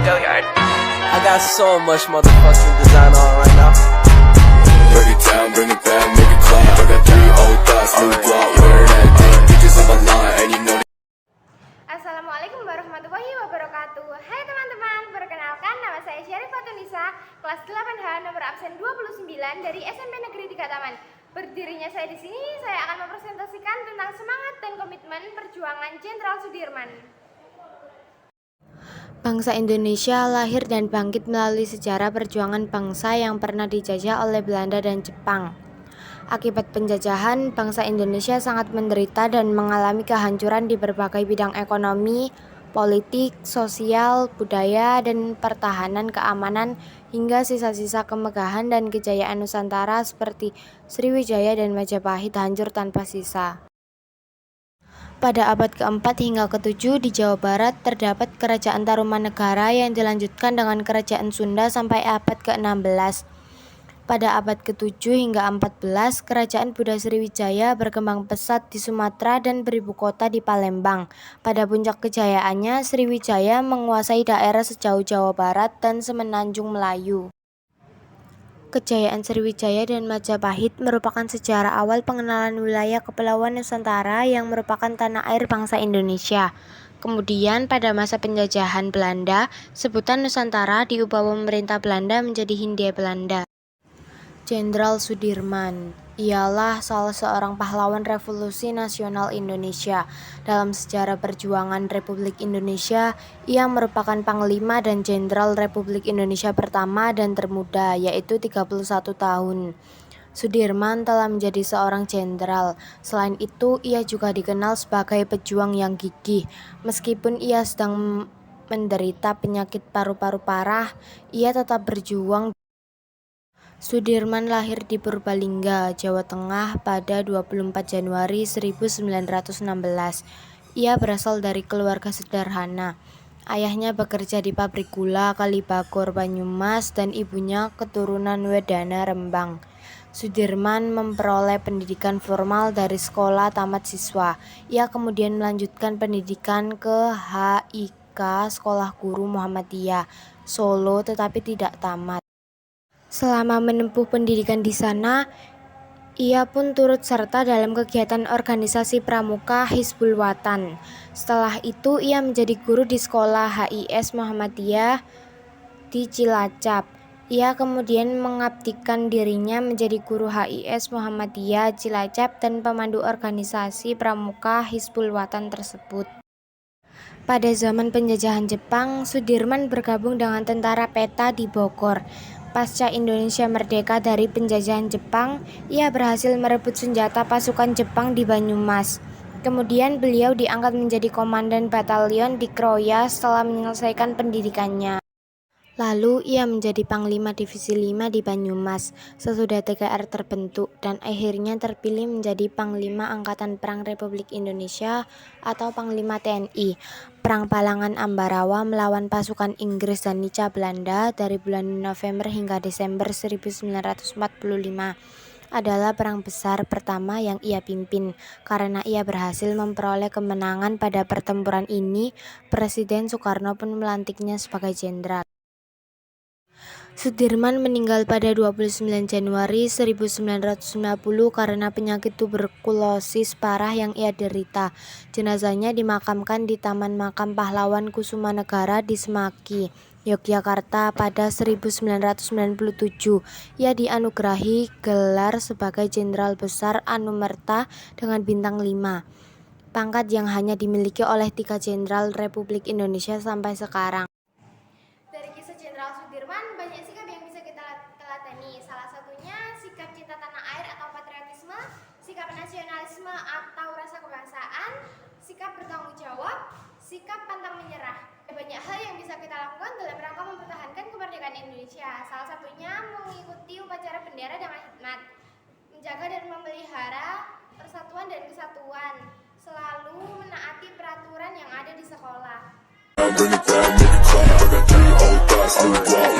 I got so much motherfucking design on right now. Break it down, bring it back, make it clap. I got 3 old thoughts, new block, wear that thing. Bitches on my line, and you know. Assalamualaikum warahmatullahi wabarakatuh. Hai teman-teman, perkenalkan nama saya Syarifah Tunisa, kelas 8H nomor absen 29 dari SMP Negeri 3 Taman. Berdirinya saya di sini, saya akan mempresentasikan tentang semangat dan komitmen perjuangan Jenderal Sudirman. Bangsa Indonesia lahir dan bangkit melalui sejarah perjuangan bangsa yang pernah dijajah oleh Belanda dan Jepang. Akibat penjajahan, bangsa Indonesia sangat menderita dan mengalami kehancuran di berbagai bidang ekonomi, politik, sosial, budaya, dan pertahanan keamanan hingga sisa-sisa kemegahan dan kejayaan Nusantara seperti Sriwijaya dan Majapahit hancur tanpa sisa. Pada abad keempat hingga ke-7 di Jawa Barat terdapat Kerajaan Tarumanegara yang dilanjutkan dengan Kerajaan Sunda sampai abad ke-16. Pada abad ke-7 hingga 14, Kerajaan Buddha Sriwijaya berkembang pesat di Sumatera dan beribu kota di Palembang. Pada puncak kejayaannya, Sriwijaya menguasai daerah sejauh Jawa Barat dan semenanjung Melayu. Kejayaan Sriwijaya dan Majapahit merupakan sejarah awal pengenalan wilayah Kepulauan Nusantara yang merupakan tanah air bangsa Indonesia. Kemudian pada masa penjajahan Belanda, sebutan Nusantara diubah pemerintah Belanda menjadi Hindia Belanda. Jenderal Sudirman ialah salah seorang pahlawan revolusi nasional Indonesia. Dalam sejarah perjuangan Republik Indonesia, ia merupakan Panglima dan Jenderal Republik Indonesia pertama dan termuda, yaitu 31 tahun. Sudirman telah menjadi seorang jenderal. Selain itu, ia juga dikenal sebagai pejuang yang gigih. Meskipun ia sedang menderita penyakit paru-paru parah, ia tetap berjuang. Sudirman lahir di Purbalingga, Jawa Tengah pada 24 Januari 1916. Ia berasal dari keluarga sederhana. Ayahnya bekerja di pabrik gula Kalibagor Banyumas dan ibunya keturunan Wedana Rembang. Sudirman memperoleh pendidikan formal dari sekolah tamat siswa. Ia kemudian melanjutkan pendidikan ke HIK Sekolah Guru Muhammadiyah, Solo, tetapi tidak tamat. Selama menempuh pendidikan di sana, ia pun turut serta dalam kegiatan organisasi pramuka Hizbul Wathan. Setelah itu, ia menjadi guru di sekolah HIS Muhammadiyah di Cilacap. Ia kemudian mengabdikan dirinya menjadi guru HIS Muhammadiyah Cilacap dan pemandu organisasi pramuka Hizbul Wathan tersebut. Pada zaman penjajahan Jepang, Sudirman bergabung dengan tentara Peta di Bogor. Pasca Indonesia merdeka dari penjajahan Jepang, ia berhasil merebut senjata pasukan Jepang di Banyumas. Kemudian beliau diangkat menjadi komandan batalion di Kroya setelah menyelesaikan pendidikannya. Lalu ia menjadi Panglima Divisi 5 di Banyumas sesudah TKR terbentuk dan akhirnya terpilih menjadi Panglima Angkatan Perang Republik Indonesia atau Panglima TNI. Perang Palangan Ambarawa melawan pasukan Inggris dan Nica Belanda dari bulan November hingga Desember 1945 adalah perang besar pertama yang ia pimpin. Karena ia berhasil memperoleh kemenangan pada pertempuran ini, Presiden Soekarno pun melantiknya sebagai jenderal. Sudirman meninggal pada 29 Januari 1990 karena penyakit tuberkulosis parah yang ia derita. Jenazahnya dimakamkan di Taman Makam Pahlawan Kusumanegara di Semaki, Yogyakarta pada 1997. Ia dianugerahi gelar sebagai Jenderal Besar Anumerta dengan bintang 5. Pangkat yang hanya dimiliki oleh 3 jenderal Republik Indonesia sampai sekarang. Dari kisah Jenderal Sudirman, banyak sikap yang bisa kita teladani. Salah satunya sikap cinta tanah air atau patriotisme, sikap nasionalisme atau rasa kebangsaan, sikap bertanggung jawab, sikap pantang menyerah. Banyak hal yang bisa kita lakukan dalam rangka mempertahankan kemerdekaan Indonesia. Salah satunya mengikuti upacara bendera dengan hikmat, menjaga dan memelihara persatuan dan kesatuan, selalu menaati peraturan yang ada di sekolah. Bring it back, make it clap. I got 3 old thoughts, new block,